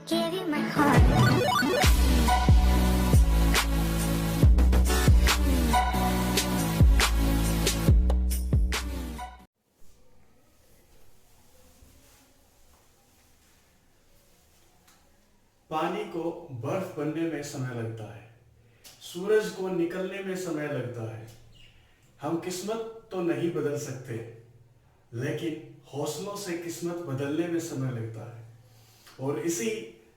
give you my heart. पानी को बर्फ बनने में समय लगता है, सूरज को निकलने में समय लगता है। हम किस्मत तो नहीं बदल सकते, लेकिन हौसलों से किस्मत बदलने में समय लगता है। और इसी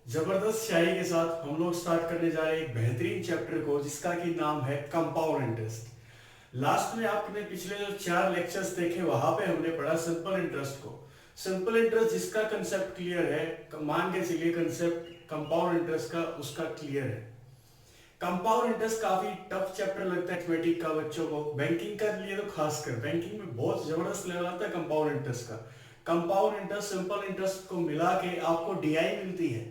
जबरदस्त शायरी के साथ हम लोग स्टार्ट करने जा रहे हैं एक बेहतरीन चैप्टर को, जिसका कि नाम है कंपाउंड इंटरेस्ट। लास्ट में आपने पिछले जो 4 लेक्चर्स देखे, वहां पे हमने पढ़ा सिंपल इंटरेस्ट को। सिंपल इंटरेस्ट जिसका कंसेप्ट क्लियर है, मान के चलिए कंसेप्ट कंपाउंड इंटरेस्ट का उसका क्लियर है। कंपाउंड इंटरेस्ट काफी टफ चैप्टर लगता है मैथमेटिक्स का बच्चों को, बैंकिंग का लिए तो खासकर। बैंकिंग में बहुत जबरदस्त लेवल आता है कंपाउंड इंटरेस्ट का। कंपाउंड इंटरेस्ट सिंपल इंटरेस्ट को मिला के आपको डीआई मिलती है,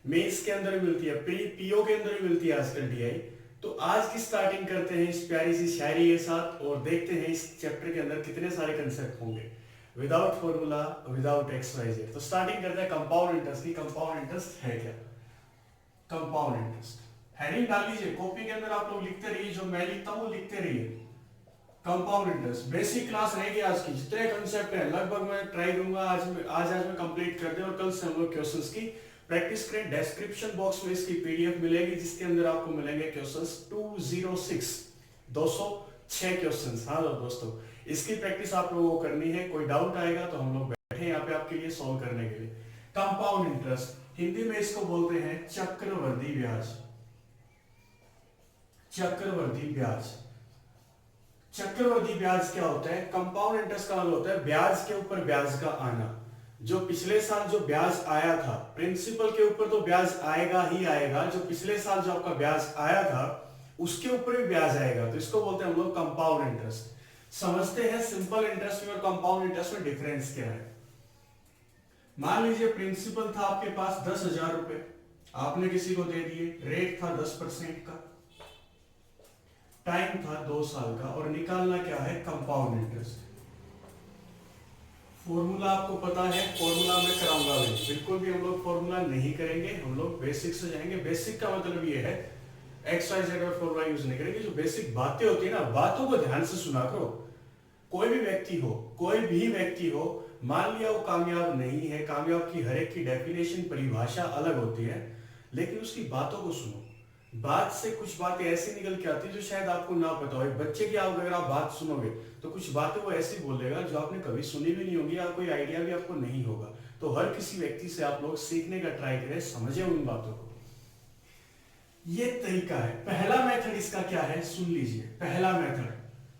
मेंस के अंदर भी मिलती है, पीओ के अंदर भी मिलती है आजकल डीआई। तो आज की स्टार्टिंग करते हैं इस प्यारी सी शायरी के साथ और देखते हैं इस चैप्टर के अंदर कितने सारे कंसेप्ट होंगे without formula, without X Y Z. तो स्टार्टिंग करते हैं कंपाउंड इंटरेस्ट की। कंपाउंड इंटरेस्ट है क्या? कंपाउंड इंटरेस्ट हेडिंग डाल लीजिए, कॉपी के अंदर आप लोग लिखते रहिए, जो मैं लिखता हूं लिखते रहिए। कंपाउंड इंटरेस्ट बेसिक क्लास रहेगी आज की, जितने कंसेप्ट है लगभग मैं ट्राई करूंगा आज मैं कंप्लीट कर दे और कल से हम लोग क्वेश्चंस की प्रैक्टिस करें। डिस्क्रिप्शन बॉक्स में इसकी पीडीएफ मिलेगी, जिसके अंदर आपको मिलेंगे क्वेश्चंस 206 206 क्वेश्चंस। हाँ दोस्तों, इसकी प्रैक्टिस आप लोगों को करनी है। कोई डाउट आएगा तो हम लोग बैठे यहाँ पे आपके लिए सॉल्व करने के लिए। कंपाउंड इंटरेस्ट हिंदी में इसको बोलते हैं चक्रवर्ती ब्याज। चक्रवर्ती ब्याज, चक्रवर्ती ब्याज क्या होता है? कंपाउंड इंटरेस्ट का मतलब होता है ब्याज के ऊपर ब्याज का आना। जो पिछले साल जो ब्याज आया था, प्रिंसिपल के ऊपर तो ब्याज आएगा ही आएगा, जो पिछले साल जो आपका ब्याज आया था उसके ऊपर भी ब्याज आएगा। तो इसको बोलते हैं हम लोग कंपाउंड इंटरेस्ट। समझते हैं सिंपल इंटरेस्ट में और कंपाउंड इंटरेस्ट में डिफरेंस क्या है। मान लीजिए प्रिंसिपल था आपके पास 10,000 रुपए, आपने किसी को दे दिए, रेट था 10% का, टाइम था 2 साल का, और निकालना क्या है? Compound interest. फॉर्मूला आपको पता है, फॉर्मूला में कराऊंगा भी, बिल्कुल भी हम लोग फॉर्मूला नहीं करेंगे, हम लोग बेसिक से जाएंगे। बेसिक का मतलब ये है एक्स वाई जेड और फॉर्मूला यूज नहीं करेंगे। जो बेसिक बातें होती है ना, बातों को ध्यान से सुना करो। कोई भी व्यक्ति हो, मान लिया वो कामयाब नहीं है, कामयाब की हर एक की डेफिनेशन परिभाषा अलग होती है, लेकिन उसकी बातों को सुनो। बात से कुछ बातें ऐसी निकल के आती है जो शायद आपको ना पता हो। बच्चे की आप अगर आप बात सुनोगे तो कुछ बातें वो ऐसी बोलेगा जो आपने कभी सुनी भी नहीं होगी, या कोई आइडिया भी आपको नहीं होगा। तो हर किसी व्यक्ति से आप लोग सीखने का ट्राई करें, समझे उन बातों को। ये तरीका है। पहला मेथड इसका क्या है सुन लीजिए। पहला मेथड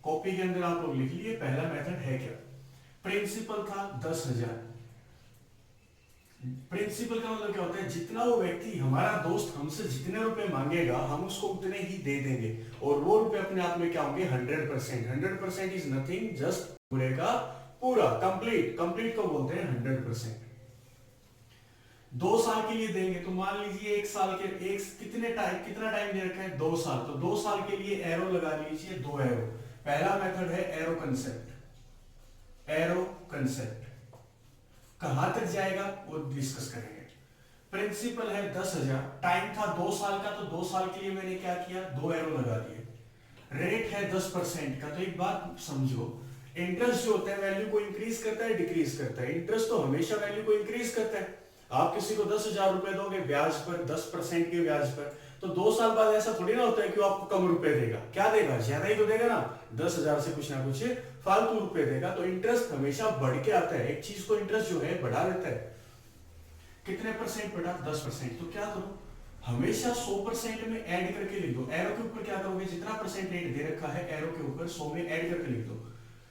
कॉपी के अंदर आप लोग लिख लिए। पहला मेथड है क्या? प्रिंसिपल था 10,000। प्रिंसिपल का मतलब क्या होता है? जितना वो व्यक्ति, हमारा दोस्त हमसे जितने रुपए मांगेगा हम उसको उतने ही दे देंगे, और वो रुपए अपने आप में क्या होंगे? 100%। 100% इज नथिंग, जस्ट पूरे का पूरा, कंप्लीट। कंप्लीट को बोलते हैं 100%। 2 साल के लिए देंगे, तो मान लीजिए 1 साल के कितना टाइम दे रखा है? 2 साल। तो 2 साल के लिए एरो लगा लीजिए, 2 एरो। पहला मेथड है एरो कंसेप्ट। एरो कंसेप्ट कहां तक जाएगा वो डिस्कस करेंगे। प्रिंसिपल है 10,000, टाइम था 2 साल का, तो 2 साल के लिए मैंने क्या किया? 2 एरो लगा दिए। रेट है 10% का। तो एक बात समझो, इंटरेस्ट जो होता है वैल्यू को इंक्रीज करता है, डिक्रीज करता है? इंटरेस्ट तो हमेशा वैल्यू को इंक्रीज करता है। आप किसी को 10,000 रुपए दोगे ब्याज पर, 10% के ब्याज पर, तो 2 साल बाद ऐसा थोड़ी ना होता है कि वो आपको कम रुपए देगा। क्या देगा? ज्यादा ही तो देगा ना। 10,000 से कुछ ना कुछ फालतू रुपए देगा। तो इंटरेस्ट हमेशा बढ़ के आता है। एक चीज को इंटरेस्ट जो है बढ़ा देता है। कितने परसेंट बढ़ा? 10%। तो क्या करो, हमेशा 100% में ऐड करके लिख दो। एरो के ऊपर क्या करोगे? जितना परसेंट रेट दे रखा है एरो के ऊपर 100 में ऐड करके लिख दो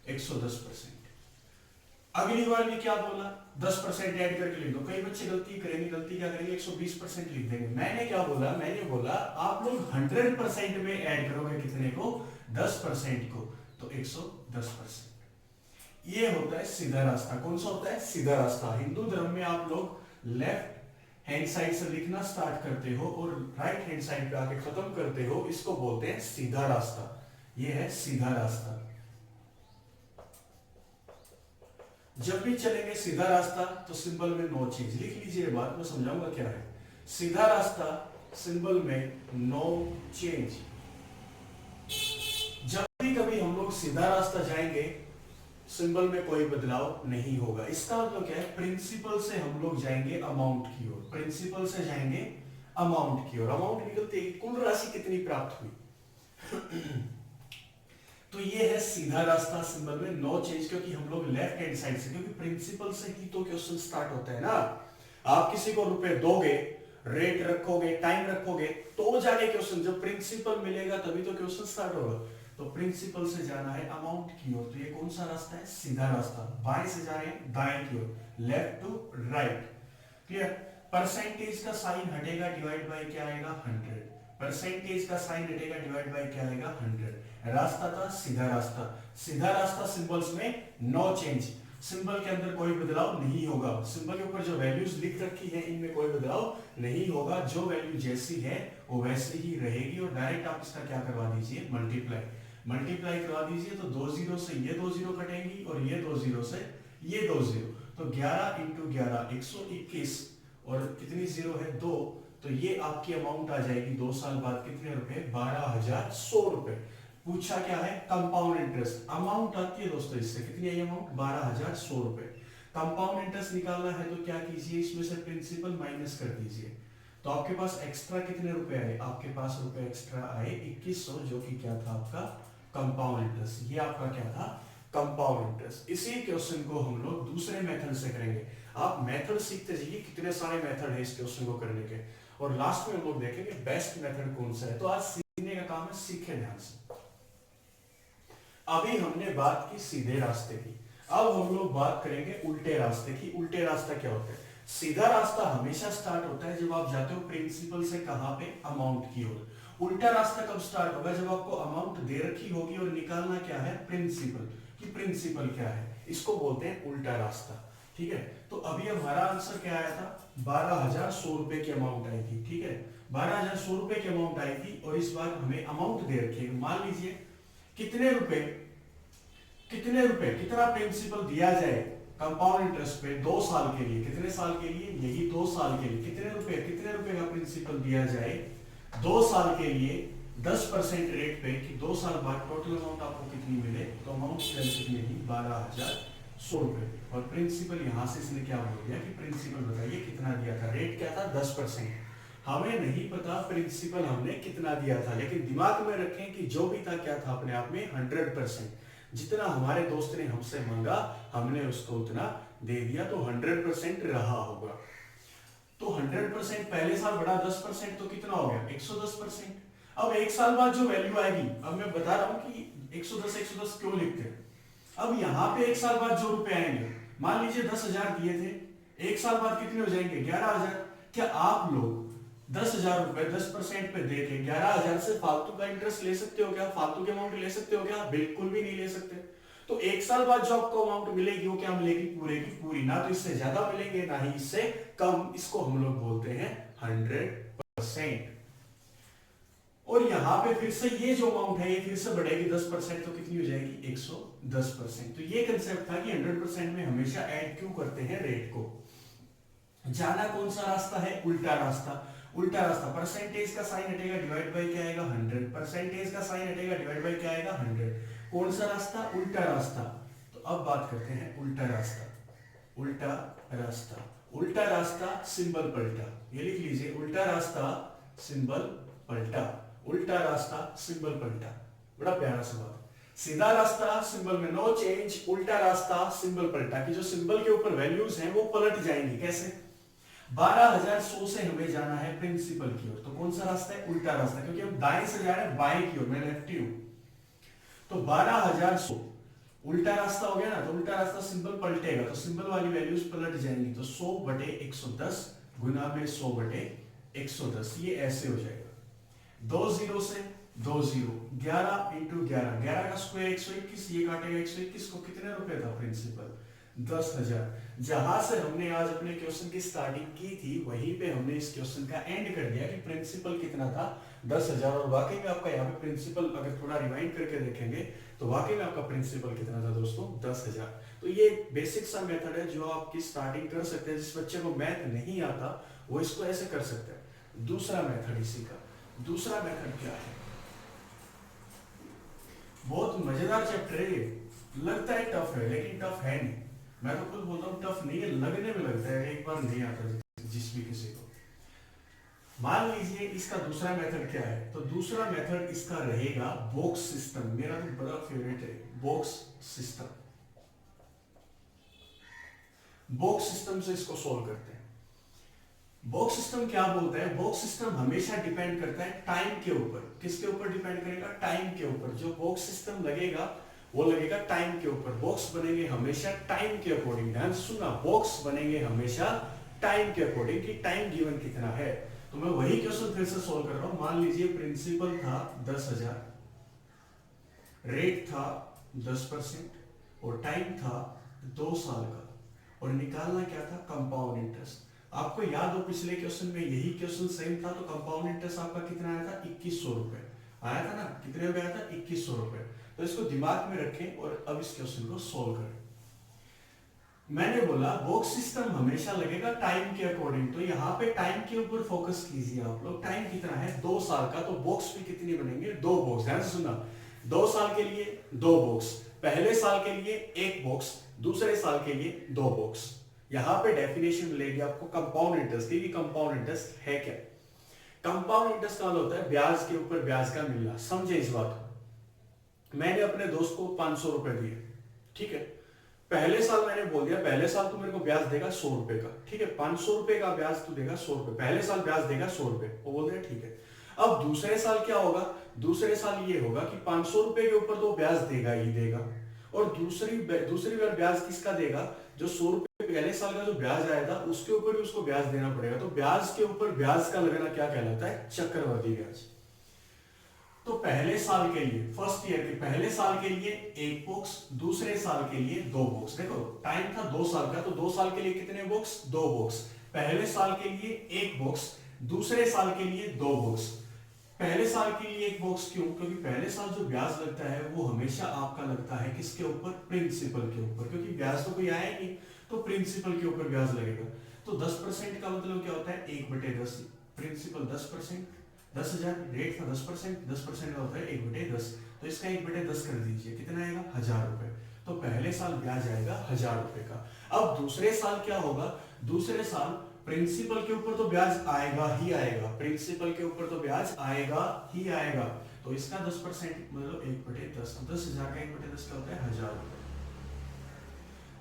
110%। अगली बार भी क्या बोला? 10% ऐड करके लिख दो। कई बच्चे गलती करेंगे, गलती क्या करेंगे? 120% लिख देंगे। मैंने क्या बोला? मैंने बोला आप लोग 100% में ऐड करोगे कितने को? 10% को, तो 110%। ये होता है सीधा रास्ता। कौन सा होता है? सीधा रास्ता। हिंदू धर्म में आप लोग लेफ्ट हैंड साइड से लिखना स्टार्ट करते हो और राइट हैंड साइड पे आके खत्म करते हो, इसको बोलते हैं सीधा रास्ता। ये है सीधा रास्ता। जब भी चलेंगे सीधा रास्ता तो सिंबल में नो चेंज, लिख लीजिए बात, मैं समझाऊंगा क्या है। सीधा रास्ता सिंबल में नो चेंज। जब भी कभी हम लोग सीधा रास्ता जाएंगे सिंबल में कोई बदलाव नहीं होगा। इसका मतलब क्या है, प्रिंसिपल से हम लोग जाएंगे अमाउंट की ओर, प्रिंसिपल से जाएंगे अमाउंट की ओर। अमाउंट निकलते ही कुल राशि कितनी प्राप्त हुई तो ये है सीधा रास्ता सिंबल में नो चेंज, क्योंकि हम लोग लेफ्ट हैंड साइड से, क्योंकि प्रिंसिपल से ही तो क्वेश्चन स्टार्ट होता है ना। आप किसी को रुपए दोगे, रेट रखोगे, टाइम रखोगे तो जाके क्वेश्चन, जब प्रिंसिपल मिलेगा तभी तो क्वेश्चन स्टार्ट होगा। तो प्रिंसिपल से जाना है अमाउंट की ओर, तो ये कौन सा रास्ता है, सीधा रास्ता। बाएं से जा रहे हैं दाएं की ओर, left to right, clear. Percentage का साइन हटेगा, डिवाइड बाय क्या आएगा 100, परसेंटेज का साइन हटेगा, डिवाइड बाय क्या आएगा 100। रास्ता था सीधा रास्ता, सीधा रास्ता सिंबल्स में नो चेंज, सिंबल के अंदर कोई बदलाव नहीं होगा। सिंबल के ऊपर जो वैल्यूज लिख रखी है इनमें कोई बदलाव नहीं होगा, जो वैल्यू जैसी है वो वैसे ही रहेगी। और डायरेक्ट आप इसका क्या करवा दीजिए, मल्टीप्लाई, मल्टीप्लाई करवा दीजिए तो 2 जीरो से ये 2 जीरो कटेंगी और ये 2 जीरो से ये 2 जीरो, तो 11 इंटू 11 121 और कितनी जीरो है 2, तो ये आपकी अमाउंट आ जाएगी 2 साल बाद कितने रुपए, 12,100 रुपए। पूछा क्या है, कंपाउंड इंटरेस्ट अमाउंट आती है दोस्तों, इससे कितनी आई अमाउंट 12,100 रुपए। कंपाउंड इंटरेस्ट निकालना है तो क्या कीजिए, इसमें से प्रिंसिपल माइनस कर दीजिए, तो आपके पास एक्स्ट्रा कितने रुपए आए, आपके पास रुपए एक्स्ट्रा आए 2100, जो कि क्या था आपका कंपाउंड इंटरेस्ट। ये आपका क्या था, कंपाउंड इंटरेस्ट। इसी क्वेश्चन को हम लोग दूसरे मेथड से करेंगे। आप मेथड सीखते जाइए, कितने सारे मेथड है इस क्वेश्चन को करने के, और लास्ट में हम लोग देखेंगे बेस्ट मेथड कौन सा है। तो आज सीखने का काम है, सीखे ध्यान से। अभी हमने बात की सीधे रास्ते की, अब हम लोग बात करेंगे उल्टे रास्ते की। उल्टे रास्ता क्या होता है, सीधा रास्ता हमेशा स्टार्ट होता है जब आप जाते हो प्रिंसिपल से कहां पे, अमाउंट की ओर। उल्टा रास्ता कब स्टार्ट होगा, जब आपको अमाउंट दे रखी होगी और निकालना क्या है, प्रिंसिपल, कि प्रिंसिपल क्या है, इसको बोलते हैं उल्टा रास्ता। ठीक है, तो अभी हमारा आंसर क्या आया था, 12,100 रुपए की अमाउंट आई थी। ठीक है, 12,100 रुपए की अमाउंट आई थी, और इस बार हमें अमाउंट दे रखी है, मान लीजिए कितने रुपए, कितना प्रिंसिपल दिया जाए कंपाउंड इंटरेस्ट पे 2 साल के लिए, कितने साल के लिए, यही 2 साल के लिए, कितने रुपए का प्रिंसिपल दिया जाए 2 साल के लिए 10% रेट पे, कि 2 साल बाद टोटल अमाउंट आपको कितनी मिले, तो अमाउंट कितनी थी 12,100 रुपए। और प्रिंसिपल यहां से इसने क्या बोल दिया कि प्रिंसिपल बताइए कितना दिया था, रेट क्या था 10%। हमें नहीं पता प्रिंसिपल हमने कितना दिया था, लेकिन दिमाग में रखें कि जो भी था क्या था अपने आप में 100%। जितना हमारे दोस्त ने हमसे मांगा हमने उसको उतना दे दिया, तो 100% रहा होगा। तो 100% पहले साल बढ़ा 10%, तो कितना हो गया 110%। अब 1 साल बाद जो वैल्यू आएगी, अब मैं बता रहा हूं कि 110 क्यों लिखते हैं। अब यहाँ पे 1 साल बाद जो रुपए आएंगे, मान लीजिए 10,000 दिए थे, 1 साल बाद कितने हो जाएंगे 11,000। क्या आप लोग 10,000 रुपए 10% पे दे के 11,000 से फालतू का इंटरेस्ट ले सकते हो क्या, फालतू के अमाउंट ले सकते हो क्या, बिल्कुल भी नहीं ले सकते। तो 1 साल बाद जो आपको अमाउंट मिलेगी वो क्या मिलेगी, पूरे की पूरी, ना तो इससे ज्यादा मिलेंगे ना ही इससे कम। इसको हम लोग बोलते हैं 100%। और यहां पे फिर से ये जो अमाउंट है ये फिर से बढ़ेगी 10%, तो कितनी हो जाएगी 110%। तो ये कंसेप्ट था कि 100% में हमेशा ऐड क्यों करते हैं रेट को। जाना कौन सा रास्ता है, उल्टा रास्ता। उल्टा रास्ता, परसेंटेज का साइन हटेगा, डिवाइड बाय क्या आएगा 100, परसेंटेज का साइन हटेगा, डिवाइड बाय क्या आएगा 100। कौन सा रास्ता, उल्टा रास्ता। तो अब बात करते हैं उल्टा रास्ता। उल्टा रास्ता, उल्टा रास्ता सिंबल पलटा, ये लिख लीजिए, उल्टा रास्ता सिंबल पलटा, उल्टा रास्ता सिंबल पलटा। बड़ा प्यारा सवाल। सीधा रास्ता सिंबल में नो चेंज, उल्टा रास्ता सिंबल पलटा, कि जो सिंबल के ऊपर वैल्यूज हैं वो पलट जाएंगी। कैसे, 12,100 से हमें जाना है प्रिंसिपल की ओर, तो कौन सा रास्ता है, उल्टा रास्ता, क्योंकि हम दाएं से जा रहे हैं बाएं की ओर, मैं लेफ्टी हूं। तो 12,100 उल्टा रास्ता हो गया ना, तो उल्टा रास्ता सिंबल पलटेगा, तो सिंबल वाली वैल्यूज पलट जाएंगी। तो 100/110 गुना में 100/110, ये ऐसे हो जाएगा। 2 जीरो से 2 जीरो, 11 इंटू 11, 11 का स्क्वायर 121, ये काटेगा 121 को, कितने रुपए था प्रिंसिपल 10,000। जहां से हमने आज अपने क्वेश्चन की स्टार्टिंग की थी वहीं पे हमने इस क्वेश्चन का एंड कर दिया कि प्रिंसिपल कितना था 10,000। और वाकई में आपका यहाँ पे प्रिंसिपल अगर थोड़ा रिवाइंड करके देखेंगे तो वाकई में आपका प्रिंसिपल कितना था दोस्तों 10,000। तो ये बेसिक सा मेथड है जो आपकी स्टार्टिंग कर सकते हैं। जिस बच्चे को मैथ नहीं आता वो इसको ऐसे कर सकते हैं। दूसरा मेथड इसी का, दूसरा मेथड क्या है, बहुत मजेदार चैप्टर है ये। लगता है टफ है लेकिन टफ है नहीं। मैं तो खुद बोलता हूँ टफ नहीं है, लगने में लगता है, एक बार नहीं आता जिस भी किसी को। मान लीजिए इसका दूसरा मेथड क्या है, तो दूसरा मेथड इसका रहेगा बॉक्स सिस्टम। मेरा तो बड़ा फेवरेट है बॉक्स सिस्टम। बॉक्स सिस्टम से इसको सॉल्व करते हैं। बॉक्स सिस्टम क्या बोलता है, बॉक्स सिस्टम हमेशा डिपेंड करता है टाइम के ऊपर। किसके ऊपर डिपेंड करेगा, टाइम के ऊपर। जो बॉक्स सिस्टम लगेगा वो लगेगा टाइम के ऊपर। बॉक्स बनेंगे हमेशा टाइम के अकॉर्डिंग। ध्यान से सुनना, बॉक्स बनेंगे हमेशा टाइम के अकॉर्डिंग कि टाइम गिवन कितना है। तो मैं वही क्वेश्चन फिर से सॉल्व कर रहा हूं। मान लीजिए प्रिंसिपल था 10,000, रेट था 10% और टाइम था 2 साल का, और निकालना क्या था, कंपाउंड इंटरेस्ट। आपको याद हो पिछले क्वेश्चन में यही क्वेश्चन सेम था। तो कंपाउंड इंटरेस्ट आपका कितना आया था, 2100 रुपए आया था ना। कितने रुपए आया था, 2100 रुपए। तो इसको दिमाग में रखें और अब इस क्वेश्चन को सोल्व करें। मैंने बोला बॉक्स सिस्टम हमेशा लगेगा टाइम के अकॉर्डिंग। तो यहाँ पे टाइम के ऊपर फोकस कीजिए आप लोग। टाइम कितना है, 2 साल का। तो बॉक्स भी कितनी बनेंगे, 2 बॉक्स। ध्यान से सुनना, 2 साल के लिए 2 बॉक्स, पहले साल के लिए 1 बॉक्स, दूसरे साल के लिए 2 बॉक्स। यहां पे डेफिनेशन मिलेगी आपको कंपाउंड इंटरेस्ट की। कंपाउंड इंटरेस्ट है क्या, कंपाउंड इंटरेस्ट का मतलब होता है ब्याज के ऊपर ब्याज का मिलना। समझे इस बात को। मैंने अपने दोस्त को 500 रुपए दिए, ठीक है। पहले साल मैंने बोल दिया पहले साल तू मेरे को ब्याज देगा 100 रुपए का, ठीक है। 500 रुपए का ब्याज तू देगा 100 रुपए, पहले साल ब्याज देगा 100 रुपए। वो बोल दिया ठीक है। अब दूसरे साल क्या होगा, दूसरे साल ये होगा कि 500 रुपए के ऊपर तो ब्याज देगा ही देगा, और दूसरी बार ब्याज किसका देगा, जो 100 रुपए पहले साल का जो ब्याज आया था उसके ऊपर भी उसको ब्याज देना पड़ेगा। तो ब्याज के ऊपर ब्याज का लगना क्या कहलाता है, चक्रवर्ती ब्याज। तो पहले साल के लिए, फर्स्ट ईयर के पहले साल के लिए 1 बॉक्स, दूसरे साल के लिए 2 बॉक्स। देखो टाइम था 2 साल का, तो 2 साल के लिए कितने बॉक्स, 2 बॉक्स। पहले साल के लिए 1 बॉक्स, दूसरे साल के लिए 2 बॉक्स। पहले साल के लिए 1 बॉक्स क्यों, क्योंकि पहले साल जो ब्याज लगता है वो हमेशा आपका लगता है किसके ऊपर, प्रिंसिपल के ऊपर, क्योंकि ब्याज तो कोई आया ही नहीं, तो प्रिंसिपल के ऊपर ब्याज लगेगा। तो 10% का मतलब क्या होता है, 1/10। प्रिंसिपल 10%, 10,000, रेट था 10%, 10% का होता है 1/10। तो इसका 1/10 कर दीजिए, कितना आएगा, 1,000 रुपए। तो पहले साल ब्याज आएगा 1,000 रुपए का। अब दूसरे साल क्या होगा, दूसरे साल प्रिंसिपल के ऊपर तो ब्याज आएगा ही आएगा, प्रिंसिपल के ऊपर तो ब्याज आएगा ही आएगा। तो इसका 10% मतलब 1/10। 10,000 का 1/10 क्या होता है, 1,000 रुपए।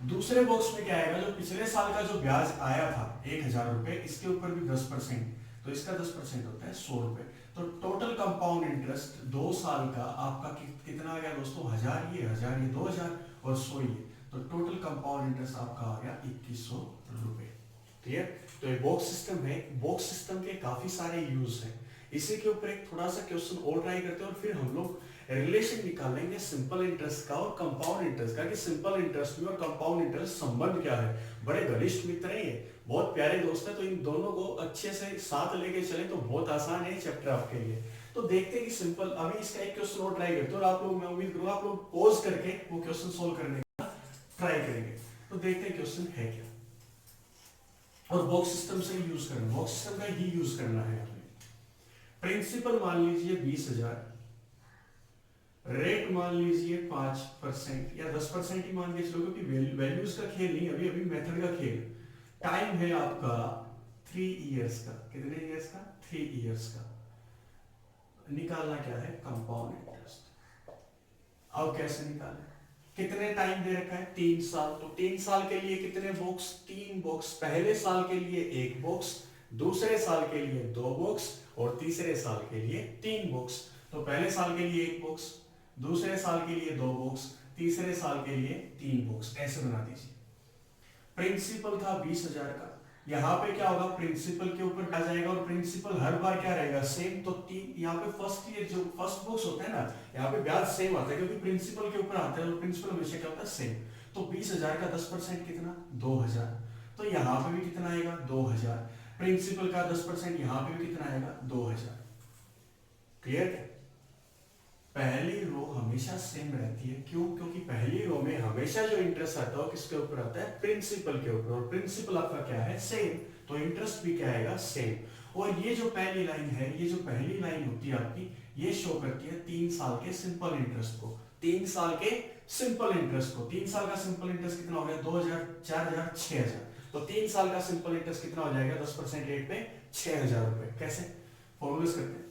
दूसरे बॉक्स में क्या आएगा, जो पिछले साल का जो ब्याज आया था 1,000 रुपए, इसके ऊपर भी 10%, तो इसका 10% होता है 100 रुपए। तो टोटल कंपाउंड इंटरेस्ट 2 साल का आपका कितना आ गया दोस्तों, 1,000 ये 2,000 और 100 ये। तो टोटल कंपाउंड इंटरेस्ट आपका आ गया 2,100 रुपए। क्लियर। तो ये बॉक्स सिस्टम है। बॉक्स सिस्टम के काफी सारे यूज हैं। इसी के ऊपर एक थोड़ा सा क्वेश्चन और ट्राई करते हैं और फिर हम लोग रिलेशन निकालेंगे सिंपल इंटरेस्ट का और कंपाउंड इंटरेस्ट का, कि सिंपल इंटरेस्ट में और कंपाउंड इंटरेस्ट संबंध क्या है। बड़े घनिष्ठ मित्र हैं ये, बहुत प्यारे दोस्त हैं। तो इन दोनों को अच्छे से साथ लेके चले तो बहुत आसान है चैप्टर आपके लिए। तो देखते हैं कि सिंपल, अभी इसका एक क्वेश्चन और ट्राई करते हैं और आप लोग, मैं उम्मीद करूंगा आप लोग पॉज करके वो क्वेश्चन सोल्व करने का ट्राई करेंगे। तो देखते हैं क्वेश्चन है क्या, और बॉक्स सिस्टम से यूज करना, बॉक्स सिस्टम का ही यूज करना है हमें। प्रिंसिपल मान लीजिए 20,000, रेट मान लीजिए 5% या 10% ही मान के चलो, क्योंकि वैल्यूज का खेल नहीं, अभी अभी मेथड का खेल। टाइम है आपका 3 इयर्स का, कितने इयर्स का, 3 इयर्स का। निकालना क्या है, कंपाउंड इंटरेस्ट। अब कैसे निकालें, कितने टाइम दे रखा है, 3 साल। तो 3 साल के लिए कितने बॉक्स, 3 बॉक्स। पहले साल के लिए 1 बॉक्स, दूसरे साल के लिए 2 बॉक्स और तीसरे साल के लिए 3 बॉक्स। तो पहले साल के लिए 1 बॉक्स, दूसरे साल के लिए 2 बॉक्स, तीसरे साल के लिए 3 बॉक्स। ऐसे बना दीजिए। प्रिंसिपल था 20,000 का, यहाँ पे क्या होगा, प्रिंसिपल के ऊपर ब्याज आएगा और प्रिंसिपल हर बार क्या रहेगा, सेम। तो 3 यहाँ पे फर्स्ट ईयर जो फर्स्ट बॉक्स होता है ना, यहाँ पे ब्याज सेम आता है क्योंकि प्रिंसिपल के ऊपर आता है और प्रिंसिपल हमेशा क्या होता है, सेम। तो 20,000 का 10% कितना, 2,000। तो यहाँ पे भी कितना आएगा, 2,000। प्रिंसिपल का 10% यहाँ पे भी कितना आएगा, 2,000। क्लियर है। पहली रो हमेशा सेम रहती है। क्यों? क्योंकि पहली रो में हमेशा जो इंटरेस्ट आता है वो किसके ऊपर आता है? प्रिंसिपल के ऊपर, और प्रिंसिपल आपका क्या है? सेम। तो इंटरेस्ट भी क्या आएगा? सेम। और ये जो पहली लाइन है, ये जो पहली लाइन होती है आपकी, ये शो करती है 3 साल के सिंपल इंटरेस्ट को। 3 साल के सिंपल इंटरेस्ट को। 3 साल का सिंपल इंटरेस्ट कितना हो गया? 2000, 4000, 6000। तो 3 साल का सिंपल इंटरेस्ट कितना हो जाएगा 10% रेट पे? 6000 रुपए। कैसे फॉर्मूलेस करते हैं?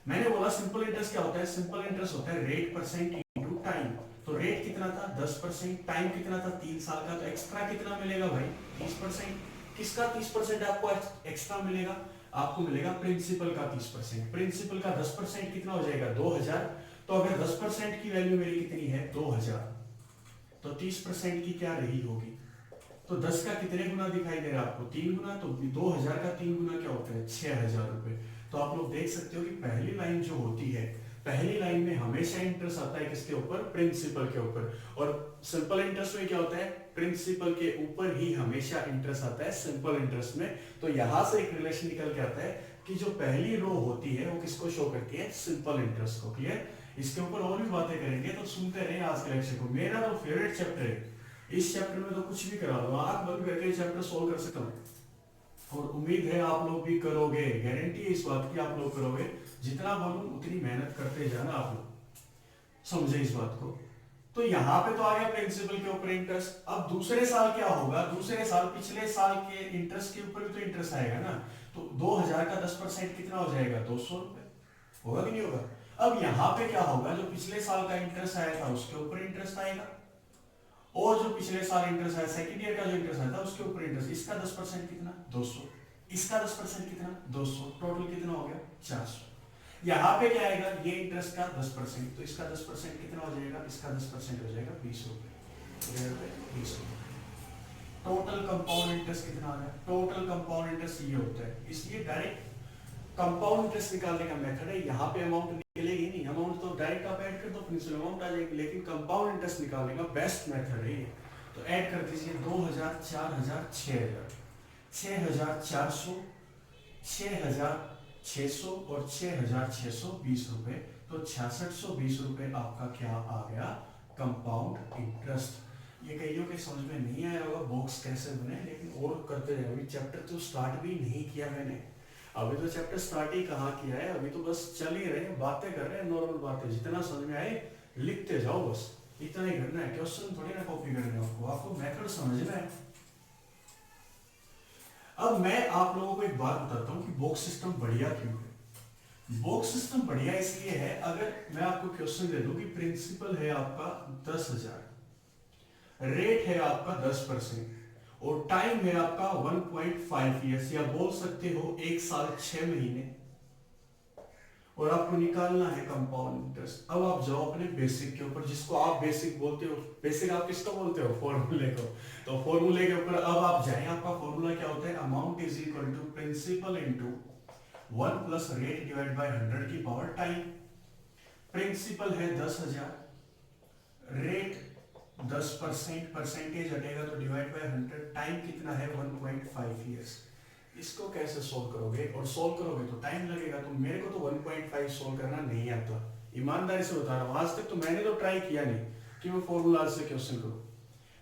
मैंने बोला सिंपल इंटरेस्ट क्या होता है? सिंपल इंटरेस्ट होता है रेट परसेंट इनटू टाइम। तो रेट कितना था? 10%। टाइम कितना था? 3 साल का। तो एक्स्ट्रा कितना मिलेगा भाई? 30%। किसका 30% आपको एक्स्ट्रा मिलेगा? आपको मिलेगा प्रिंसिपल का 30%। प्रिंसिपल का 10% कितना हो जाएगा? 2000। तो अगर 10% की वैल्यू मेरी कितनी है? 2000, तो 30% की क्या रही होगी? तो 10 का कितने गुना दिखाई दे रहा है आपको? 3 गुना। तो 2000 का 3 गुना क्या होता है? 6000 रुपए। तो आप लोग देख सकते हो कि पहली लाइन जो होती है, पहली लाइन में हमेशा इंटरेस्ट आता है किसके ऊपर? प्रिंसिपल के ऊपर। और सिंपल इंटरेस्ट में क्या होता है? प्रिंसिपल के ऊपर ही हमेशा इंटरेस्ट आता है सिंपल इंटरेस्ट में। तो यहां से एक रिलेशन निकल के आता है कि जो पहली रो होती है वो किसको शो करती है? सिंपल इंटरेस्ट को। क्लियर? इसके ऊपर और भी बातें करेंगे, तो सुनते रहे आज के लेक्चर को। मेरा तो फेवरेट चैप्टर है। इस चैप्टर में तो कुछ भी करा दो, आंख बंद करके चैप्टर सोल्व कर सकता हूँ। और उम्मीद है आप लोग भी करोगे, गारंटी है इस बात की आप लोग करोगे। जितना बोलूं उतनी मेहनत करते जाना आप लोग, समझे इस बात को। तो यहाँ पे तो आ गया प्रिंसिपल के ऊपर इंटरेस्ट। अब दूसरे साल क्या होगा? दूसरे साल पिछले साल के इंटरेस्ट के ऊपर भी तो इंटरेस्ट आएगा ना। तो 2000 का 10% कितना हो जाएगा? 200 रुपए। होगा कि नहीं होगा? अब यहाँ पे क्या होगा? जो पिछले साल का इंटरेस्ट आया था उसके ऊपर इंटरेस्ट आएगा, और जो पिछले साल इंटरेस्ट आया, सेकंड ईयर का जो इंटरेस्ट आया था उसके ऊपर इंटरेस्ट। इसका 10% कितना? 200। इसका 10% कितना? 200। टोटल कितना हो गया? 400। यहाँ पे क्या आएगा? ये इंटरेस्ट का 10%, तो इसका 10% कितना हो जाएगा? इसका 10% हो जाएगा 20 रुपए। 20 रुपए। टोटल कंपाउंड इंटरेस्ट कितना आ गया? टोटल कंपाउंड इंटरेस्ट ये होता है। इसलिए डायरेक्ट कंपाउंड इंटरेस्ट निकालने का मेथड है। यहाँ पे अमाउंट निकलेगी नहीं, अमाउंट तो डायरेक्ट आप ऐड कर दो, प्रिंसिपल अमाउंट आ जाएगी। लेकिन कंपाउंड इंटरेस्ट निकालने का बेस्ट मेथड है ये। तो ऐड कर दीजिए 2000, 4000, 6000, 6400, 6600 और 6620 रुपए। तो 6620 रुपए आपका क्या आ गया? Compound interest. ये कईयों के समझ में नहीं आया होगा बॉक्स कैसे बने, लेकिन और करते रहे। अभी चैप्टर तो स्टार्ट भी नहीं किया मैंने, अभी तो चैप्टर स्टार्ट ही कहाँ किया है। अभी तो बस चल ही रहे हैं, बातें कर रहे हैं, नॉर्मल बातें। जितना समझ में आए लिखते जाओ, बस इतना ही करना है। क्वेश्चन थोड़ी ना कॉपी करना है आपको मेथड समझना है। अब मैं आप लोगों को एक बात बताता हूँ कि बॉक्स सिस्टम बढ़िया क्यों है। बॉक्स सिस्टम बढ़िया इसलिए है, अगर मैं आपको क्वेश्चन दे दूं कि प्रिंसिपल है आपका 10,000, रेट है आपका 10%, और टाइम है आपका 1.5 ईयर्स, या बोल सकते हो 1 साल 6 महीने, और आपको निकालना है कंपाउंड इंटरेस्ट। अब आप जाओ अपने बेसिक के ऊपर, जिसको आप बेसिक बोलते हो। बेसिक आप किसको बोलते हो? फॉर्मूले को। तो फॉर्मूले के ऊपर अब आप जाए, आपका फॉर्मूला क्या होता है? Amount is equal to principal into 1 plus rate divide by 100 की पावर टाइम। प्रिंसिपल है 10,000, रेट 10%, परसेंटेज हटेगा तो डिवाइड बाय 100, टाइम कितना है? 1.5 ईयर्स। इसको कैसे सोल्व करोगे? और सोल्व करोगे तो टाइम लगेगा। तो मेरे को तो 1.5 सोल्व करना नहीं आता, ईमानदारी से बता रहा हूँ। आज तक तो मैंने तो ट्राई किया नहीं कि मैं फॉर्मूला से क्वेश्चन करूँ,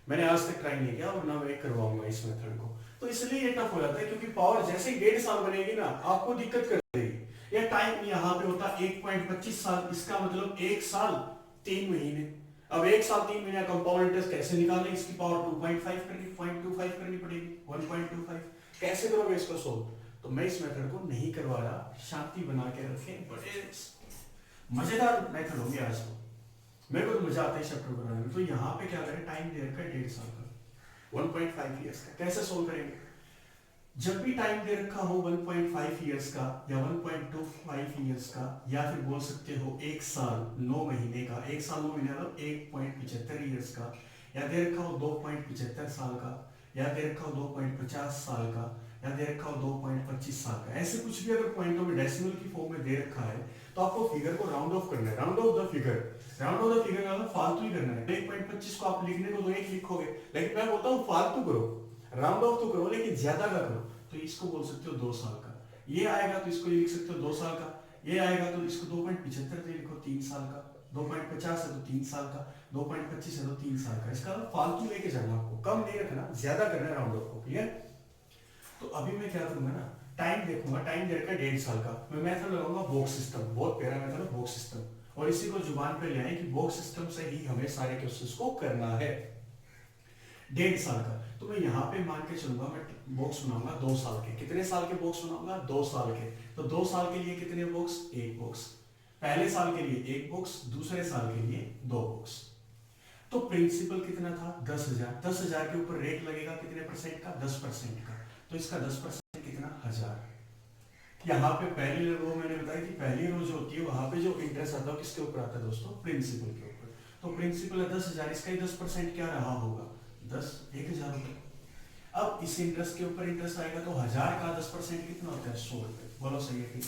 मैंने आज तक ट्राई नहीं किया, और ना मैं करवाऊंगा इस मेथड को। तो इसलिए ये टफ हो जाता है, क्योंकि पावर जैसे ही 1.5 साल बनेगी ना, आपको दिक्कत कर देगी। या टाइम यहाँ पे होता 1.25 साल, इसका मतलब 1 साल 3 महीने। अब 1 साल 3 महीने कंपाउंड इंटरेस्ट कैसे निकालें? इसकी पावर 2.5 करनी, 0.25 करनी पड़ेगी, 1.25। कैसे करोगे इसको सोल्व? तो मैं इस मेथड को नहीं करवा रहा, शांति बना के रखें। बड़े मजेदार मेथड होंगे आज तो, मेरे को तो मजा आता है चैप्टर बनाने में। तो यहाँ पे क्या करें? टाइम दे रखा है 1.5 साल का, 1.5 ईयर्स का। कैसे सोल्व करेंगे? जब भी टाइम दे रखा हो 1.5 ईयर्स का, या 1.25 ईयर्स का, या फिर बोल सकते हो 1 साल 9 महीने का, 1 साल 9 महीने मतलब 1.75 ईयर्स का, या दे रखा हो 2.75 साल का, या दे रखा हो 2.50 साल का, या दे रखा हो 2.25 साल का। ऐसे कुछ भी अगर पॉइंटों में डेसिमल की फॉर्म में दे रखा है, तो आपको फिगर को राउंड ऑफ करना है। Round of the figure, round of the figure मतलब फालतू ही करना है। 1.25 को आप लिखने को तो 1 लिखोगे, लेकिन मैं बोलता हूँ फालतू करो, राउंड ऑफ तो करो, लेकिन ज्यादा का करो। तो इसको बोल सकते हो 2 साल का। ये आएगा तो इसको लिख सकते हो 2 साल का। ये आएगा तो इसको 2.75 लिखो 3 साल का। 2.50 है तो 3 साल का, 2.25 है तो 3 साल का। इसका फालतू लेके जाना, आपको कम नहीं रखना, ज्यादा करना है राउंड ऑफ को। क्लियर? तो अभी मैं क्या करूंगा ना, टाइम देखूंगा, टाइम दे रखा है 1.5 साल का, मैं मेथड लगाऊंगा बॉक्स सिस्टम। बहुत प्यारा मेथड है बॉक्स सिस्टम, और इसी को जुबान पे ले आए कि बॉक्स सिस्टम से ही हमें सारे क्वेश्चंस को करना है। 1.5 साल का, तो मैं यहाँ पे मान के चलूंगा, मैं बॉक्स बनाऊंगा 2 साल के। कितने साल के बॉक्स बनाऊंगा? 2 साल के। तो 2 साल के लिए कितने बॉक्स? 1 बॉक्स। पहले साल के लिए 1 बॉक्स, दूसरे साल के लिए 2 बॉक्स। तो प्रिंसिपल कितना था? 10,000। 10,000 के ऊपर रेट लगेगा कितने परसेंट का? 10% का। तो इसका 10% कितना? 1000। यहाँ पे पहली रो मैंने बताया कि पहली रो जो होती है वहां पे जो इंटरेस्ट आता है किसके ऊपर आता है दोस्तों? प्रिंसिपल के ऊपर। तो प्रिंसिपल है 10,000, इसका ही 10% क्या रहा होगा? 1,000 रुपए। अब इस इंटरेस्ट के ऊपर इंटरेस्ट आएगा तो 1000 का 10% कितना होता है? 100 रुपए। बोलो सही है? ठीक।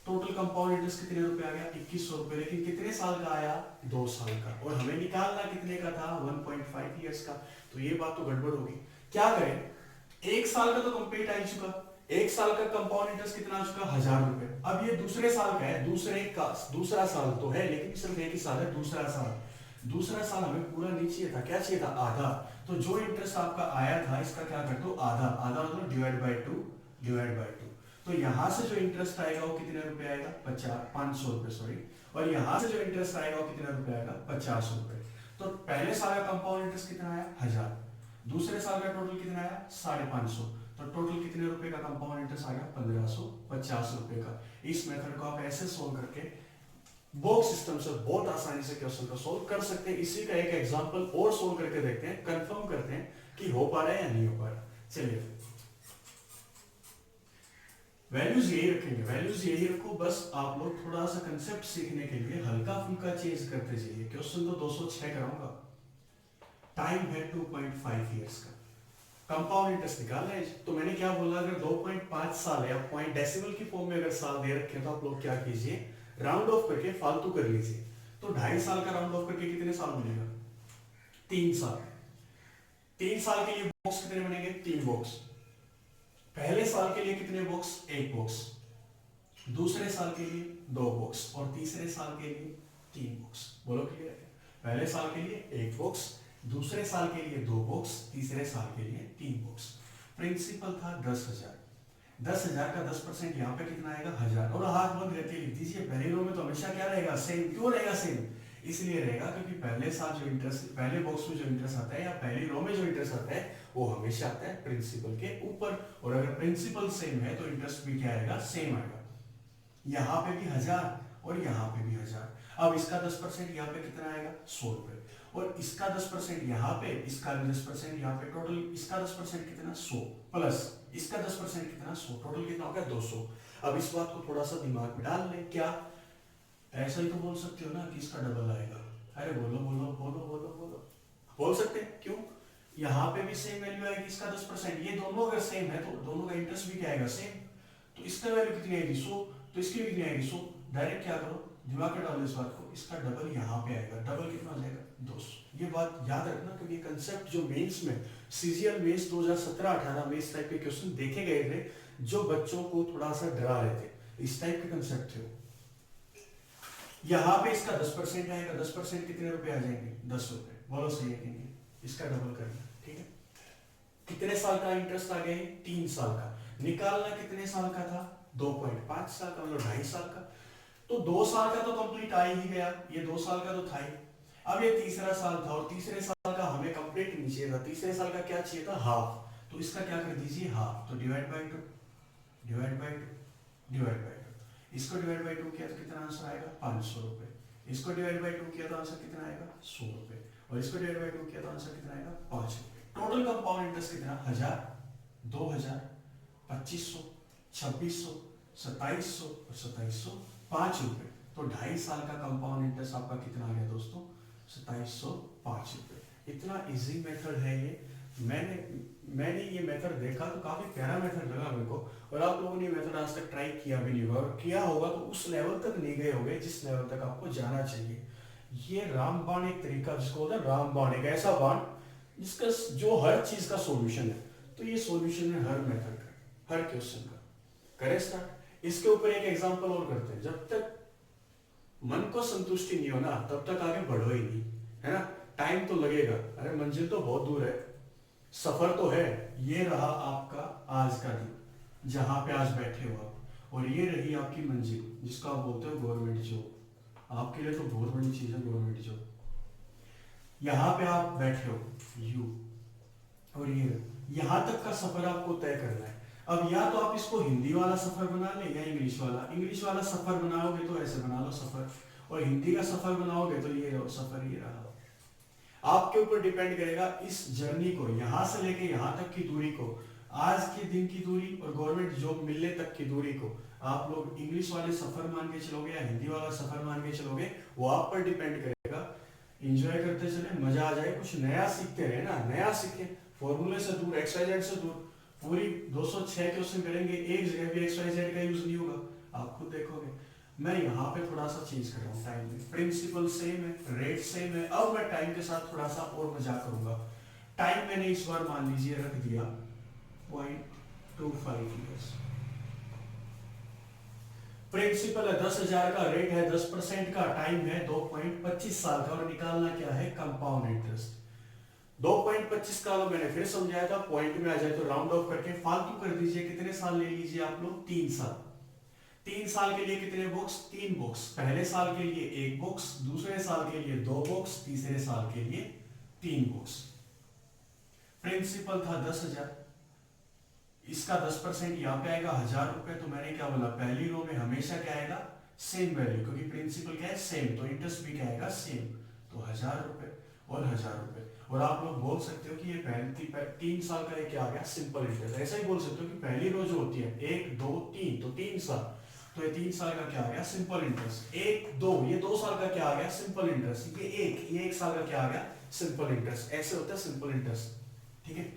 टोटल कंपाउंड इंटरेस्ट कितने रुपए आ गया? 2100 रुपए। लेकिन कितने साल का आया? 2 साल का। और हमें निकालना कितने का था? 1.5 ईयर्स का। तो ये बात तो गड़बड़ होगी। क्या करें? 1 साल का तो कंप्लीट आ चुका, 1 साल का कंपाउंड इंटरेस्ट कितना आ चुका? 1000 रुपए। अब ये दूसरे साल का है, दूसरा साल तो है, लेकिन सिर्फ एक ही साल है, दूसरा साल। दूसरा साल हमें पूरा नहीं चाहिए था, क्या चाहिए था? आधा। तो जो इंटरेस्ट आपका आया था इसका क्या कर दो? आधा। आधा मतलब डिवाइड बाय 2, डिवाइड बाय 2। तो यहां से जो इंटरेस्ट आएगा वो कितने रुपए आएगा? 500 रुपए, सॉरी। और यहां से जो इंटरेस्ट आएगा वो कितने रुपए आएगा? 50 रुपए। तो पहले साल का कंपाउंड इंटरेस्ट कितना आया? 1000। दूसरे साल का टोटल कितना आया? 550। तो टोटल कितने रुपए का कंपाउंड इंटरेस्ट आ गया? 1550 रुपए का। इस मेथड को आप ऐसे सोल्व करके बॉक्स सिस्टम से बहुत आसानी से क्वेश्चन को सोल्व कर सकते हैं। इसी का एक एग्जांपल और सोल्व करके देखते हैं, कंफर्म करते हैं कि हो पा रहा है या नहीं हो पा रहा। चलिए, वैल्यूज यही रखेंगे, वैल्यूज यही रखो। बस आप लोग थोड़ा सा कंसेप्ट सीखने के लिए हल्का फुल्का चेंज करते जाइए। क्वेश्चन तो 206 कराऊंगा। टाइम है 2.5 इयर्स का, कंपाउंड इंटरेस्ट निकालना है। तो मैंने क्या बोला, अगर 2.5 साल है, आप पॉइंट डेसिमल की फॉर्म में अगर साल दे रखे तो आप लोग क्या कीजिए, राउंड ऑफ करके फालतू कर लीजिए। तो 2.5 साल का राउंड ऑफ करके कितने साल मिलेगा? 3 साल। 3 साल के लिए बॉक्स कितने बनेंगे? 3 बॉक्स। पहले साल के लिए कितने बॉक्स? 1 बॉक्स। दूसरे साल के लिए 2 बॉक्स, और तीसरे साल के लिए 3 बॉक्स। बोलो क्लियर है? पहले साल के लिए 1 बॉक्स, दूसरे साल के लिए 2 बॉक्स, तीसरे साल के लिए 3 बॉक्स। प्रिंसिपल था 10,000। 10,000 का 10% यहाँ पे कितना आएगा? 1000। और हाथ बंद करके लिख दीजिए। पहली रो में तो हमेशा क्या रहेगा? सेम। क्यों रहेगा सेम? इसलिए रहेगा क्योंकि पहले साल जो इंटरेस्ट, पहले बॉक्स में जो इंटरेस्ट आता है या पहली रो में जो इंटरेस्ट आता है वो हमेशा आता है प्रिंसिपल के ऊपर। और अगर प्रिंसिपल सेम है तो इंटरेस्ट भी क्या आएगा? सेम आएगा। यहाँ पे भी 1000 और यहाँ पे भी 1000। अब इसका 10% यहाँ पे कितना आएगा? 100 रुपए। और इसका 10% यहाँ पे, इसका भी 10% यहाँ पे। टोटल इसका 10% कितना? 100 प्लस इसका 10% कितना? 100। टोटल कितना हो गया? 200। अब इस बात को थोड़ा सा दिमाग में डाल लें। क्या ऐसा ही तो बोल सकते हो ना कि इसका डबल आएगा? अरे बोलो बोलो बोलो बोलो बोलो, बोल सकते हैं। क्यों? यहाँ पे भी सेम वैल्यू आएगी, इसका 10%। ये दोनों अगर सेम है तो दोनों का इंटरेस्ट भी क्या आएगा? सेम। तो इसका वैल्यू कितनी आएगी? 100। तो इसकी भी कितनी आएगी? 100। डायरेक्ट क्या करो, दिमाग में डालो इस बात को, इसका डबल यहाँ पे आएगा। डबल कितना आ जाएगा? 200। ये बात याद रखना क्योंकि कंसेप्ट जो मेंस में, सीजीएल मेंस 2017-18 में इस टाइप के क्वेश्चन देखे गए थे जो बच्चों को थोड़ा सा डरा रहे थे। इस टाइप के कंसेप्ट थे। यहाँ पे इसका 10% आएगा। 10% कितने रुपए आ जाएंगे? 10 रुपए। बोलो सही है कि नहीं? इसका डबल करना। ठीक है? कितने साल का इंटरेस्ट आ गया? 3 साल का। निकालना कितने साल का था? 2.5 साल का, मतलब 2.5 साल का। तो 2 साल का तो कंप्लीट आ ही गया, ये 2 साल का तो था ही। अब ये तीसरा साल था और तीसरे साल का हमें कंप्लीट नहीं चाहिए था। तीसरे साल का क्या चाहिए था? हाफ। तो इसका क्या कर दीजिए? हाफ। तो divide by 2, divide by 2, divide by 2। इसको डिवाइड बाय 2 किया तो कितना आंसर आएगा? 500 रुपए। इसको डिवाइड बाय 2 किया तो आंसर कितना आएगा? 100 रुपए। और इसको डिवाइड बाय 2 किया तो आंसर कितना आएगा? 5 रुपए। टोटल कंपाउंड इंटरेस्ट कितना? 1000, 2000, 2500, 2600, 2700 और 2700, 5 रुपए। तो 2.5 साल का कंपाउंड इंटरेस्ट आपका कितना आ गया दोस्तों? 2705 रुपए। इतना इजी मेथड है ये। मैंने ये मेथड देखा तो काफी प्यारा मेथड लगा मेरे को। और आप लोगों ने मेथड आज तक ट्राई किया भी नहीं होगा, और किया होगा तो उस लेवल तक नहीं गए होंगे जिस लेवल तक आपको जाना चाहिए। ये रामबाण एक तरीका, जिसको होता है रामबाण, एक ऐसा बाण जिसका जो हर चीज का सॉल्यूशन है। तो ये सॉल्यूशन है हर मेथड का, हर क्वेश्चन का। करें स्टार्ट। इसके ऊपर एक एग्जांपल और करते हैं। जब तक मन को संतुष्टि नहीं हो ना तब तक आगे बढ़ो ही नहीं, है ना। टाइम तो लगेगा, अरे मंजिल तो बहुत दूर है, सफर तो है। ये रहा आपका आज का दिन जहां पे आज बैठे हो आप, और ये रही आपकी मंजिल जिसको आप बोलते हो गवर्नमेंट जॉब। आपके लिए तो बहुत बड़ी चीज है गवर्नमेंट जॉब। यहाँ पे आप बैठे हो यू, और ये यहाँ तक का सफर आपको तय करना है। अब या तो आप इसको हिंदी वाला सफर बना ले या इंग्लिश वाला। इंग्लिश वाला सफर बनाओगे तो ऐसे बना लो सफर, और हिंदी का सफर बनाओगे तो ये रहो सफर, ये रहा। आपके ऊपर डिपेंड करेगा इस जर्नी को, यहां से लेके यहां तक की दूरी को, आज के दिन की दूरी और गवर्नमेंट जॉब मिलने तक की दूरी को आप लोग इंग्लिश वाले सफर मान के चलोगे या हिंदी वाला सफर मान के चलोगे, वो आप पर डिपेंड करेगा। एंजॉय करते चले, मजा आ जाए, कुछ नया सीखते रहे ना, नया सीखे, फॉर्मूले से दूर, एक्सवाइजेड से दूर। पूरी 206 क्वेश्चन करेंगे, एक जगह भी एक्सवाइजेड का यूज नहीं होगा, आप खुद देखोगे। मैं यहाँ पे थोड़ा सा चेंज कर रहा हूँ टाइम में, प्रिंसिपल सेम है, रेट सेम है। अब मैं टाइम के साथ थोड़ा सा और मजाक करूंगा। टाइम मैंने इस बार मान लीजिए रख दिया 0.25 ईयर्स। प्रिंसिपल है 10,000 का, रेट है 10% का, टाइम है 2.25 साल का, और निकालना क्या है कंपाउंड इंटरेस्ट। 2.25 का मैंने फिर समझाया था, पॉइंट में आ जाए तो राउंड ऑफ करके फालतू कर दीजिए। कितने साल ले लीजिए आप लोग, 3 साल। 3 साल के लिए कितने बॉक्स, 3 बॉक्स। पहले साल के लिए 1 बॉक्स, दूसरे साल के लिए 2 बॉक्स, तीसरे साल के लिए 3 बॉक्स। प्रिंसिपल था 10,000, इसका 10% यहाँ पे आएगा 1,000 रुपए। तो मैंने क्या बोला, पहली रो में हमेशा क्या आएगा, सेम वैल्यू, क्योंकि प्रिंसिपल क्या है सेम, तो इंटरेस्ट भी क्या आएगा सेम। तो 1,000 रुपए और 1,000 रुपए। और आप लोग बोल सकते हो कि ये 3 साल का ये क्या आ गया, सिंपल इंटरेस्ट। ऐसा ही बोल सकते हो कि पहली रो जो होती है 1 2 3, तो 3 साल, तो ये 3 साल का क्या आ गया, सिंपल इंटरेस्ट। 1 2, ये 2 साल का क्या आ गया, सिंपल इंटरेस्ट। ये 1 साल का क्या आ गया, सिंपल इंटरेस्ट। ऐसे होता है सिंपल इंटरेस्ट, ठीक है।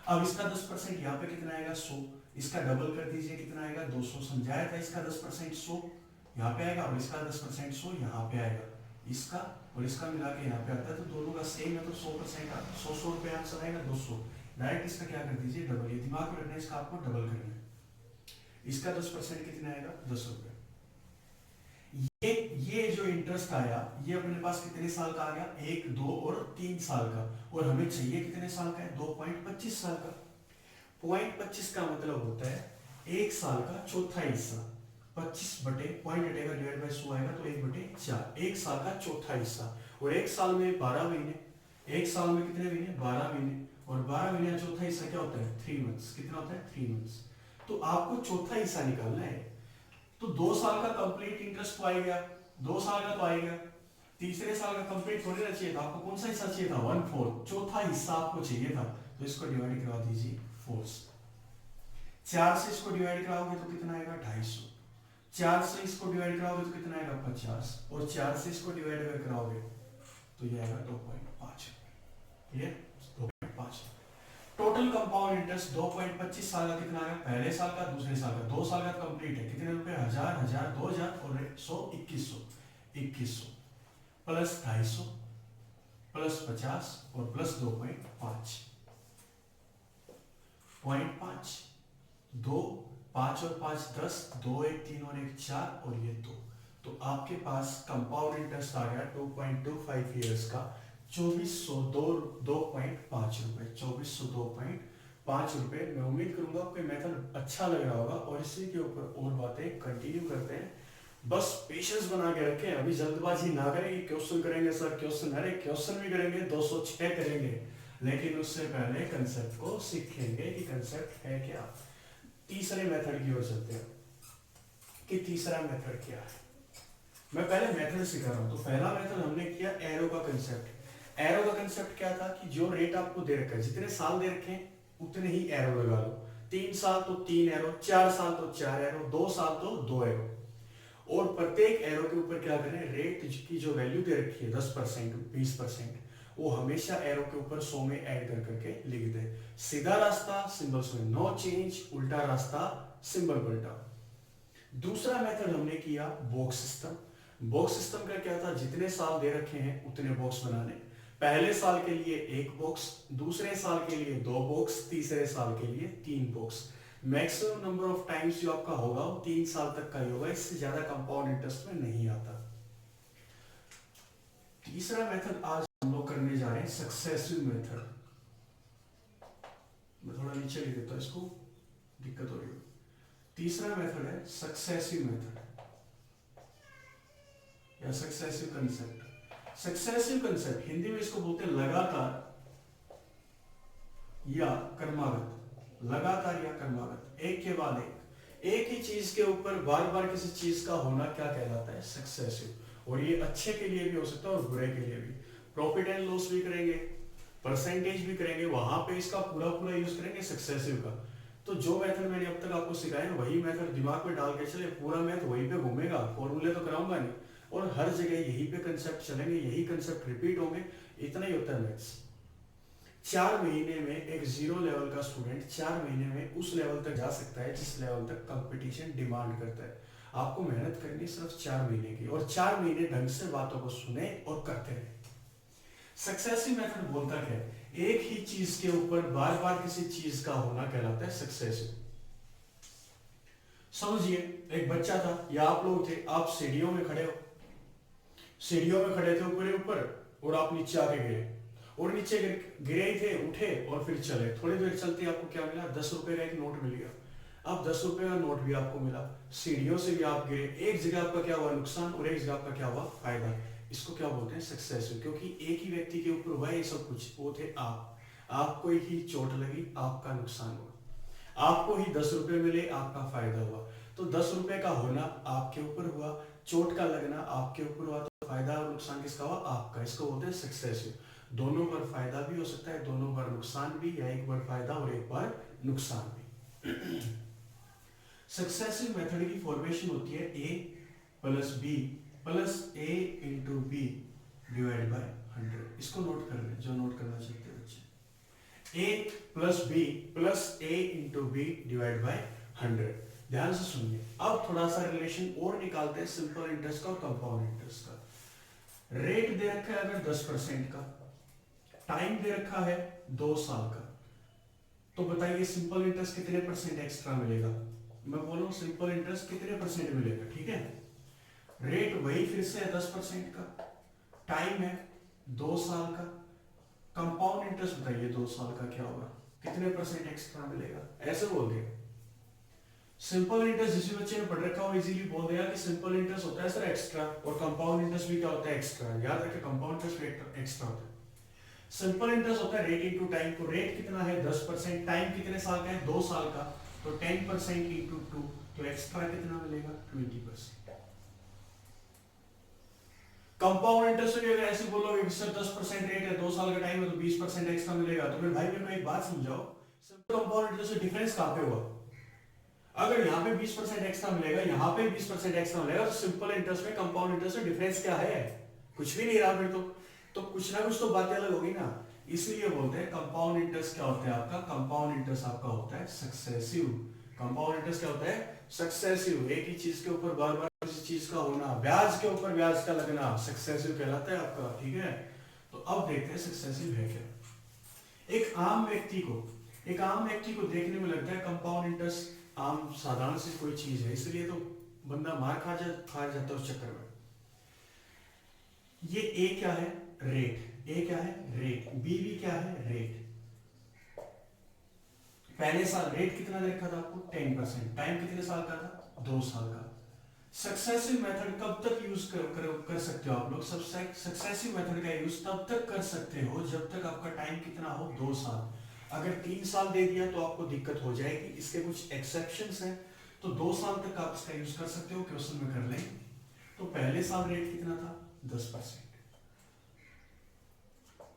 अब इसका 10% यहाँ पे कितना आएगा, 100। इसका डबल कर दीजिए, कितना आएगा, 200। समझाया था, इसका 10% 100 यहाँ पे आएगा, और इसका 10% 100 यहाँ पे आएगा। इसका और इसका मिला के यहाँ पे आता है, तो दोनों का सेम है, तो 100% 100 रुपये आंसर आएगा, 200। डायरेक्ट इसका क्या कर दीजिए, डबल। ये दिमाग में रखना है, इसका आपको डबल करना है। इसका 10% कितना आएगा, 10 रुपए। ये जो इंटरेस्ट आया, ये अपने पास कितने साल का आ गया, 1 2 और 3 साल का। और हमें चाहिए कितने साल का है, 2.25 साल का। 0.25 का मतलब होता है 1 साल का चौथा हिस्सा। 25 बटे पॉइंट हटेगा, डिवाइड बाय 100 आएगा, तो 1/4। 1 साल का चौथा हिस्सा। और 1 साल में 12 महीने, 1 साल में कितने महीने, 12 महीने। और 12 महीने का चौथा हिस्सा क्या होता है, 3 मंथ्स। कितना होता है, 3 मंथ्स। तो आपको चौथा हिस्सा निकालना है। तो 2 साल का कंप्लीट इंटरेस्ट तो आएगा, 2 साल का तो आएगा। तीसरे साल का कंप्लीट थोड़ी ना चाहिए था आपको, कौन सा हिस्सा चाहिए था, 1/4, चौथा हिस्सा आपको चाहिए था। तो इसको डिवाइड करवा दीजिए 4 से। 4 से इसको डिवाइड कराओगे तो कितना आएगा, 250। 4 से इसको डिवाइड कराओगे तो कितना आएगा, 50। और 4 से इसको डिवाइड कराओगे तो ये आएगा 2.5। ये 2.5। टोटल कंपाउंड इंटरेस्ट 2.25 साल का कितना आएगा, पहले साल का, दूसरे साल का। 2 साल का कंप्लीट है, कितने रुपए, 1,000 1,000 2,000 और 100 2100। 2100 प्लस 250 प्लस 50 और प्लस 2.5। 0.5, 2 5 और 5 10, 2 1 3 और 1 4 और ये 2। तो आपके पास कंपाउंड इंटरेस्ट आ गया 2.25 ईयर्स का 2402.5 रुपए। 2402.5 रुपए। मैं उम्मीद करूंगा आपको मेथड अच्छा लग रहा होगा, और इसी के ऊपर और बातें कंटिन्यू करते हैं। बस पेशेंस बना के रखें, अभी जल्दबाजी ना करें कि क्वेश्चन करेंगे सर क्वेश्चन। अरे क्वेश्चन भी करेंगे, 206 करेंगे, लेकिन उससे पहले कंसेप्ट को सीखेंगे कि कंसेप्ट है क्या। तीसरे मेथड की ओर चलते हैं कि तीसरा मेथड क्या है। मैं पहले मेथड सिखा रहा हूं। तो पहला मेथड हमने किया एरो का कंसेप्ट। एरो का कंसेप्ट क्या था कि जो रेट आपको दे रखा है, जितने साल दे रखे हैं उतने ही एरो लगा लो। 3 साल तो 3 एरो, 4 साल तो 4 एरो, 2 साल तो 2 एरो। और प्रत्येक एरो के ऊपर क्या करें, रेट की जो वैल्यू दे रखी है 10% 20%, वो हमेशा एरो के ऊपर 100 में ऐड कर करके लिख दे। सीधा रास्ता सिंबल्स में नो चेंज, उल्टा रास्ता सिंबल पलटा। दूसरा मेथड हमने किया बॉक्स सिस्टम। बॉक्स सिस्टम का क्या था, जितने साल दे रखे हैं उतने बॉक्स बनाने। पहले साल के लिए 1 बॉक्स, दूसरे साल के लिए 2 बॉक्स, तीसरे साल के लिए 3 box. Maximum number of times जो आपका होगा वो 3 साल तक का ही होगा, इससे ज्यादा कंपाउंड इंटरेस्ट में नहीं आता। तीसरा मेथड आज हम लोग करने जा रहे हैं सक्सेसिव मेथड। मैं थोड़ा नीचे लिख देता हूं, इसको दिक्कत हो रही है। तीसरा मेथड है सक्सेसिव मेथड या successive concept. Successive concept Hindi में इसको बोलते हैं लगातार या क्रमागत। लगातार या क्रमागत, एक के बाद एक ही चीज के ऊपर बार बार किसी चीज का होना क्या कहलाता है? सक्सेसिव। और ये अच्छे के लिए भी हो सकता है और बुरे के लिए भी। प्रॉफिट एंड लॉस भी करेंगे, परसेंटेज भी करेंगे, वहां पे इसका पूरा पूरा यूज करेंगे सक्सेसिव का। तो जो मेथड मैंने अब तक आपको सिखाया है वही मेथड दिमाग में डाल के चले, पूरा मैथ वहीं पे घूमेगा, फॉर्मूले तो कराऊंगा नहीं, और हर जगह यही पे कंसेप्ट चलेंगे, यही कंसेप्ट रिपीट होंगे। इतना ही होता है मैथ्स। 4 महीने में एक जीरो लेवल का स्टूडेंट 4 महीने में उस लेवल तक जा सकता है जिस लेवल तक कंपटीशन डिमांड करता है। आपको मेहनत करनी सिर्फ 4 महीने की, और 4 महीने ढंग से बातों को सुने और करते रहे। सक्सेसिव मेथड बोलता है एक ही चीज के ऊपर बार बार किसी चीज का होना कहलाता है सक्सेसिव। समझिए, एक बच्चा था या आप लोग थे, आप सीढ़ियों में खड़े हो, सीढ़ियों में खड़े थे ऊपर ऊपर, और आप नीचे आके गिरे, और नीचे गिरे ही थे, उठे और फिर चले। थोड़ी देर चलते आपको क्या मिला? 10 रुपए का एक नोट मिल गया। अब 10 रुपए का नोट भी आपको मिला, सीढ़ियों से भी आप गिरे, एक जगह आपका क्या हुआ? नुकसान, और एक जगह आपका क्या हुआ? फायदा। इसको क्या बोलते हैं? सक्सेसिव। क्योंकि एक ही व्यक्ति के ऊपर हुआ ये सब कुछ, वो थे आप। आपको ही चोट लगी, आपका नुकसान हुआ। आपको ही 10 रुपए मिले, आपका फायदा हुआ। तो 10 रुपए का होना आपके ऊपर हुआ, चोट का लगना आपके ऊपर हुआ, तो फायदा और नुकसान किसका हुआ? आपका। इसको बोलते हैं सक्सेसिव। दोनों पर फायदा भी हो सकता है, दोनों पर नुकसान भी, या एक बार फायदा और एक बार नुकसान भी। सक्सेसिव मेथड की फॉर्मेशन होती है a plus B plus a into B divide by 100। इसको नोट कर लें जो नोट करना चाहते हैं बच्चे। a plus B plus a into B divide by 100। ध्यान से सुनिए। अब थोड़ा सा रिलेशन और निकालते हैं सिंपल इंटरेस्ट का और कंपाउंड इंटरेस्ट का। रेट दे रखा है अगर 10% का, टाइम दे रखा है 2 साल का, तो बताइए सिंपल इंटरेस्ट कितने परसेंट एक्स्ट्रा मिलेगा? मैं बोलूं सिंपल इंटरेस्ट कितने परसेंट मिलेगा? ठीक है, रेट वही फिर से 10% का, टाइम है 2 साल का, कंपाउंड इंटरेस्ट बताइए 2 साल का क्या होगा, कितने परसेंट एक्स्ट्रा मिलेगा? ऐसे बोल दिया। सिंपल इंटरेस्ट जिस बच्चे ने पढ़ रखा हो इजीली बोल देगा कि सिंपल इंटरेस्ट होता है सर एक्स्ट्रा, और कंपाउंड इंटरेस्ट भी क्या होता है? एक्स्ट्रा। याद रखें, कंपाउंड इंटरेस्ट एक्स्ट्रा होता है। सिंपल इंटरेस्ट होता है रेट इंटू टाइम। तो रेट कितना है? 10%, टाइम कितने साल का है? 2 साल का, तो 10% इंटू 2, तो एक्स्ट्रा कितना मिलेगा? 20%। कंपाउंड इंटरेस्ट भी अगर ऐसे बोलोगे कि सर 10% रेट है, 2 साल का टाइम है, तो 20% एक्स्ट्रा मिलेगा, तो फिर भाई मेरे को एक बात समझाओ, सिंपल कंपाउंड इंटरेस्ट डिफरेंस कहां पे हुआ? अगर यहाँ पे 20% एक्स्ट्रा मिलेगा, यहाँ पे 20% एक्स्ट्रा मिलेगा, तो सिंपल इंटरेस्ट में कंपाउंड इंटरेस्ट में डिफरेंस क्या है? कुछ भी नहीं रहा फिर तो कुछ ना कुछ तो बातें अलग होगी ना। इसलिए बोलते हैं कंपाउंड इंटरेस्ट क्या होता है आपका? कंपाउंड इंटरेस्ट आपका होता है सक्सेसिव। कंपाउंड इंटरेस्ट क्या होता है? सक्सेसिव। एक ही चीज के ऊपर बार बार किसी चीज का होना, ब्याज के ऊपर ब्याज का लगना, सक्सेसिव कहलाता है आपका। ठीक है, तो अब देखते हैं सक्सेसिव है क्या। एक आम व्यक्ति को देखने में लगता है कंपाउंड इंटरेस्ट आम साधारण सी कोई चीज है, इसलिए तो बंदा मार खा जाता है उस चक्कर में। ये ए क्या है? रेट। ए क्या है? रेट। बी भी क्या है? रेट। पहले साल रेट कितना दे रखा था आपको? 10%। टाइम कितने साल का था? 2 साल का। सक्सेसिव मेथड कब तक यूज कर सकते हो आप लोग? सक्सेसिव मेथड का यूज तब तक कर सकते हो जब तक आपका टाइम कितना हो? 2 साल। अगर 3 साल दे दिया तो आपको दिक्कत हो जाएगी, इसके कुछ एक्सेप्शंस हैं। तो 2 साल तक आप इसका यूज कर सकते हो, क्वेश्चन में कर लें। तो पहले साल रेट कितना था? 10%।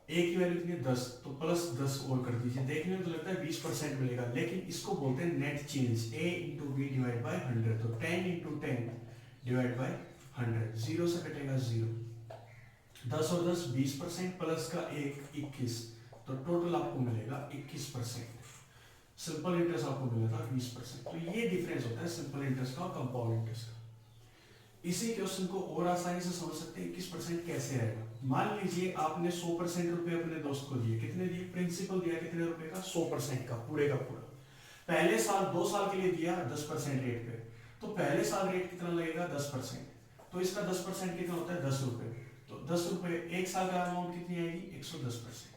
ए की वैल्यू कितनी? 10, तो प्लस 10 और कर दीजिए। देखने में तो लगता है 20% मिलेगा, लेकिन इसको बोलते हैं net change. A into B divide by 100, तो 10 इंटू 10 डिवाइड बाई 100। 0 से कटेगा 0, 10 और 10 20%, प्लस का 1 21, तो टोटल आपको मिलेगा 21%। सिंपल इंटरेस्ट आपको मिला था 20%। तो ये डिफरेंस होता है सिंपल इंटरेस्ट का और कंपाउंड इंटरेस्ट का। इसी क्वेश्चन को और आसानी से समझ सकते हैं 21% कैसे आएगा। मान लीजिए आपने 100% रुपए अपने दोस्त को दिए। कितने दिए? प्रिंसिपल दिया कितने रुपए का? 100% का, पूरे का पूरा। पहले साल 2 साल के लिए दिया 10% रेट पे, तो पहले साल रेट कितना लगेगा? 10%। तो इसका 10% कितना होता है? 10 रुपए। तो 10 रुपए, एक साल का अमाउंट कितनी आएगी 110%।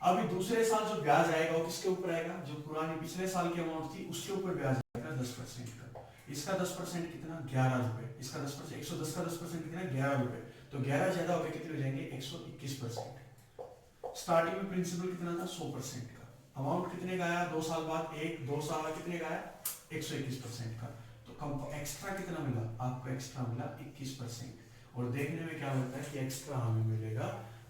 अभी दूसरे साल जो ब्याज आएगा वो किसके ऊपर आएगा, जो पुरानी पिछले साल की अमाउंट थी उसके ऊपर ब्याज आएगा 10% का। इसका 10% कितना 11 रुपए, इसका 10%, 110 का 10% कितना 11 रुपए, तो 11 ज्यादा हो गए कितने हो जाएंगे 121%। स्टार्टिंग में प्रिंसिपल कितना था 100% का, अमाउंट कितने का आया 2 साल बाद, 2 साल बाद कितने का आया 121% का, तो एक्स्ट्रा कितना मिला आपको, एक्स्ट्रा मिला 21%। और देखने में क्या मिलता है कि एक्स्ट्रा हमें मिलेगा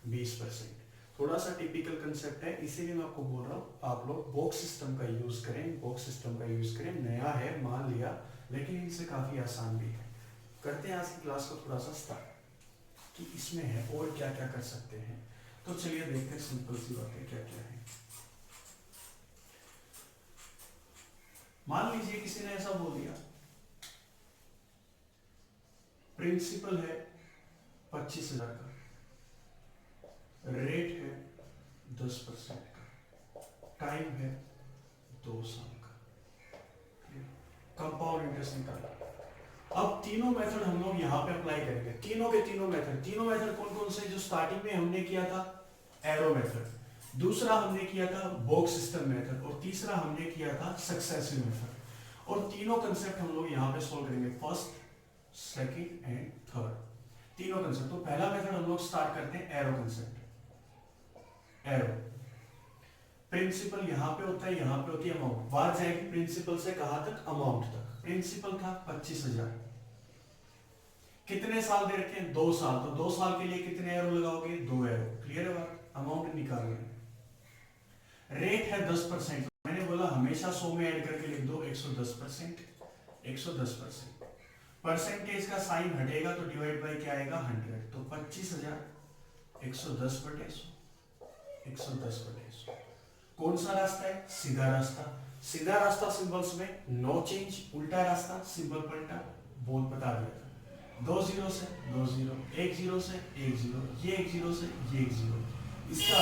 20%। थोड़ा सा टिपिकल कंसेप्ट है, इसीलिए मैं आपको बोल रहा हूँ आप लोग बॉक्स सिस्टम का यूज करें, बॉक्स सिस्टम का यूज करें। नया है मान लिया, लेकिन इनसे काफी आसान भी है। करते हैं आज की क्लास को थोड़ा सा स्टार्ट कि इसमें है और क्या क्या कर सकते हैं। तो चलिए देखते हैं सिंपल सी बातें क्या क्या है। मान लीजिए किसी ने ऐसा बोल दिया प्रिंसिपल है 25,000 का, रेट है 10% का, टाइम है 2 साल का, कंपाउंड इंटरेस्ट निकाला। अब तीनों मेथड हम लोग यहाँ पे अप्लाई करेंगे, तीनों के तीनों मेथड कौन कौन से, जो स्टार्टिंग में हमने किया था एरो मेथड, दूसरा हमने किया था बॉक्स सिस्टम मेथड, और तीसरा हमने किया था सक्सेसिव मेथड। और तीनों कंसेप्ट हम लोग यहाँ पे सोल्व करेंगे, फर्स्ट सेकंड एंड थर्ड, तीनों कंसेप्ट। तो पहला मेथड हम लोग स्टार्ट करते हैं एरो कंसेप्ट। एरो प्रिंसिपल यहाँ पे होता है, यहाँ पे होती है अमाउंट, बात जाएगी प्रिंसिपल से कहां तक, अमाउंट तक। प्रिंसिपल था 25,000, कितने साल दे रखे हैं 2 साल, तो 2 साल के लिए कितने एरो लगाओगे 2 एरो, क्लियर है बात, अमाउंट निकाल रहे। रेट है 10%, मैंने बोला हमेशा 100 में ऐड करके लिख दो 110%, 110%। परसेंटेज का साइन हटेगा तो डिवाइड बाय क्या आएगा 100, तो 25,000 110/100, 110/100। कौन सा रास्ता है, सीधा रास्ता। सीधा रास्ता सिंबल्स में नो चेंज, उल्टा रास्ता सिंबल पलटा, बोल बता दिया था। 2 0 से 2 0, 1 0 से 1 0, ये 1 0 से ये 1 0, इसका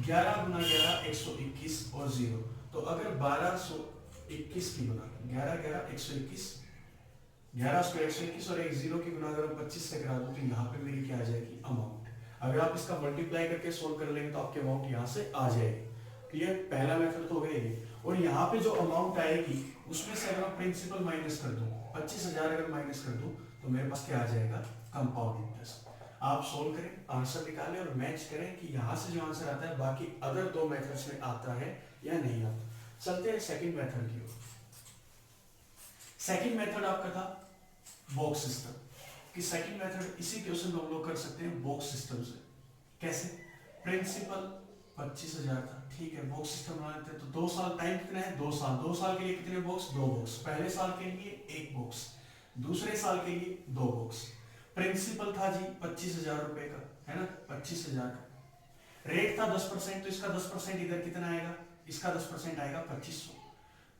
11 गुना 11 121 और 0, तो अगर 1221 की गुना 11 11 121, 11 स्क्वायर 121 और 1 0 की गुना अगर हम 25 से करा दो तो यहाँ पे मेरी क्या आ जाएगी अमाउंट। अगर आप इसका मल्टीप्लाई करके सोल्व कर लेंगे तो आपकी अमाउंट यहाँ से आ जाएगी, क्लियर। पहला मेथड तो हो गया ये। और यहाँ पे जो अमाउंट आएगी उसमें से अगर मैं प्रिंसिपल माइनस कर दूं, 25,000 अगर माइनस कर दूं तो मेरे पास क्या आ जाएगा कंपाउंड इंटरेस्ट। आप सोल्व करें, आंसर निकालें और मैच करें कि यहाँ से जो आंसर आता है बाकी अदर 2 मेथड्स में आता है या नहीं आता। चलते हैं सेकंड मेथड की ओर। सेकंड मेथड आपका था बॉक्स सिस्टम, कि सेकंड मेथड इसी क्वेश्चन हम लोग कर सकते हैं बॉक्स सिस्टम से। कैसे, प्रिंसिपल 25,000 था, ठीक है, बॉक्स सिस्टम बना लेते हैं। तो 2 साल, टाइम कितना है 2 साल, 2 साल के लिए कितने बॉक्स 2 बॉक्स, पहले साल के लिए 1 बॉक्स, दूसरे साल के लिए 2 बॉक्स। प्रिंसिपल था जी 25,000 रुपए का, है ना, 25,000 का। रेट था 10%, तो इसका 10% इधर कितना आएगा, इसका 10% आएगा 2500।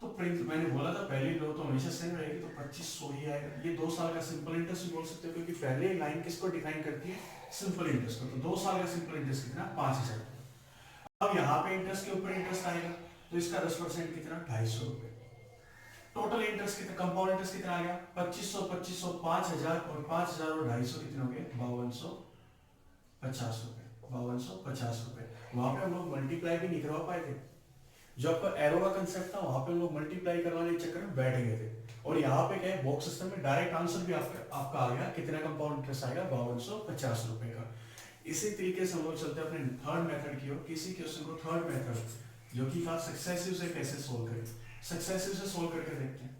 तो मैंने बोला था पहली लो तो हमेशा सेम रहेगी, तो 2500 ही आएगा। ये 2 साल का सिंपल इंटरेस्ट भी बोल सकते हो, क्योंकि पहले लाइन किसको डिफाइन करती है, सिंपल इंटरेस्ट को। तो 2 साल का सिंपल इंटरेस्ट कितना 5,000। अब यहाँ पे इंटरेस्ट के ऊपर इंटरेस्ट आएगा, तो इसका 10% कितना 250 रुपए। टोटल इंटरेस्ट कितना, कंपाउंड इंटरेस्ट कितना आ गया 2500, 2500 5000 और 5000 और 250 कितने हो गए 5250 रुपए, 5250 रुपए। वहां पे हम लोग मल्टीप्लाई भी नहीं करवा पाए थे, जो आपका एरो का कंसेप्ट था वहां पे हम लोग मल्टीप्लाई करवाने के चक्कर में बैठ गए थे। और यहाँ पे क्या है, बॉक्स सिस्टम में डायरेक्ट आंसर भी आपका आ गया, कितना कंपाउंड इंटरेस्ट आएगा 5250 रुपए का। इसी तरीके से हम लोग चलते हैं अपने थर्ड मेथड की ओर। किसी क्वेश्चन को थर्ड मेथड जो कि था सक्सेसिव से कैसे सोल्व करें, सक्सेसिव से सोल्व करके देखते हैं।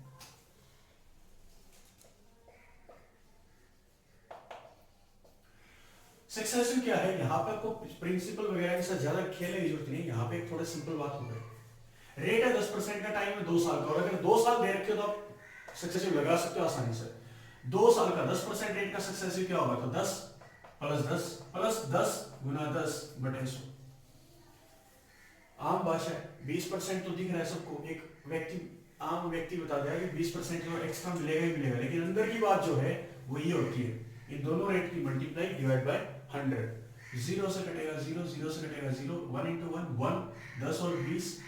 सक्सेसिव क्या है, यहाँ पे आपको प्रिंसिपल वगैरह के साथ ज्यादा खेलने की जरूरत नहीं, यहाँ पे एक थोड़ा सिंपल बात हो गई। रेट है 10% का, टाइम है 2 साल का, और अगर 2 साल दे रखे हो तो आप सक्सेसिव लगा सकते हो आसानी से। 2 साल का 10% रेट का सक्सेसिव क्या होगा, तो 10 प्लस 10 गुना 10/100। आम भाषा है, 20% तो दिख रहा है सबको, एक आम व्यक्ति बता दिया कि 20% जो एक्स्ट्रा मिलेगा ही मिलेगा, लेकिन अंदर की बात जो है वो ये होती है, इन दोनों रेट की मल्टीप्लाई डिवाइड बाय 100। 0 से कटेगा 0, 0 से कटेगा 0, 1 × 1 1, 10 और 20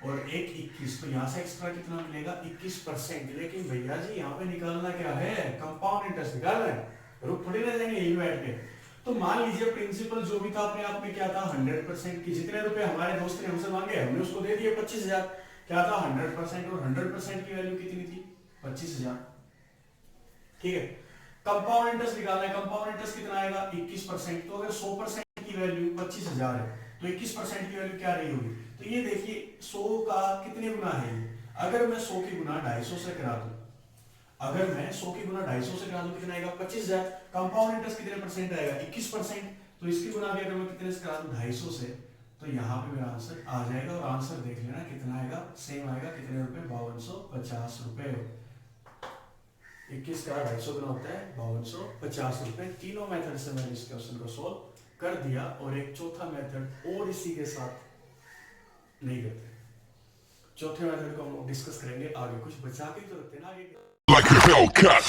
और 1 21, तो यहाँ से एक्स्ट्रा कितना मिलेगा 21%। लेकिन भैया जी यहाँ पे निकालना क्या है, कंपाउंड इंटरेस्ट निकालना है। रुक थोड़ी ना जाएंगे यही बैठ के। तो मान लीजिए प्रिंसिपल जो भी था अपने आप में क्या था 100% की, जितने रुपए हमारे दोस्त ने हमसे मांगे हमने उसको दे दिए 25,000। क्या था 100%, और 100% की वैल्यू कितनी थी 25,000। ठीक है, कंपाउंड इंटरेस्ट निकालना है, कंपाउंड इंटरेस्ट कितना आएगा 21%। तो अगर 100% की वैल्यू 25,000 है तो 21% की वैल्यू क्या रही होगी। तो ये देखिए 100 का कितने गुना है ये, अगर मैं 100 की गुना 250 से करा दूं, अगर मैं 100 की गुना 250 से करा दूं कितना आएगा 25,000। कंपाउंड इंटरेस्ट कितने परसेंट आएगा 21%। तो इसकी गुना भी अगर मैं कितने से करा दूं 250 से, तो यहाँ पे मेरा आंसर आ जाएगा। और आंसर देख लेना कितना आएगा, सेम आएगा कितने रुपए 5250 रुपए। 21 का 250 गुना होता है 5250 रुपए। तीनों मेथड से मैंने इस क्वेश्चन को सोल्व कर दिया, और एक चौथा मेथड और इसी के साथ नहीं करते। चौथे मेथड को हम डिस्कस करेंगे आगे, कुछ बचा के तो रखते ना आगे। Like a Hellcat.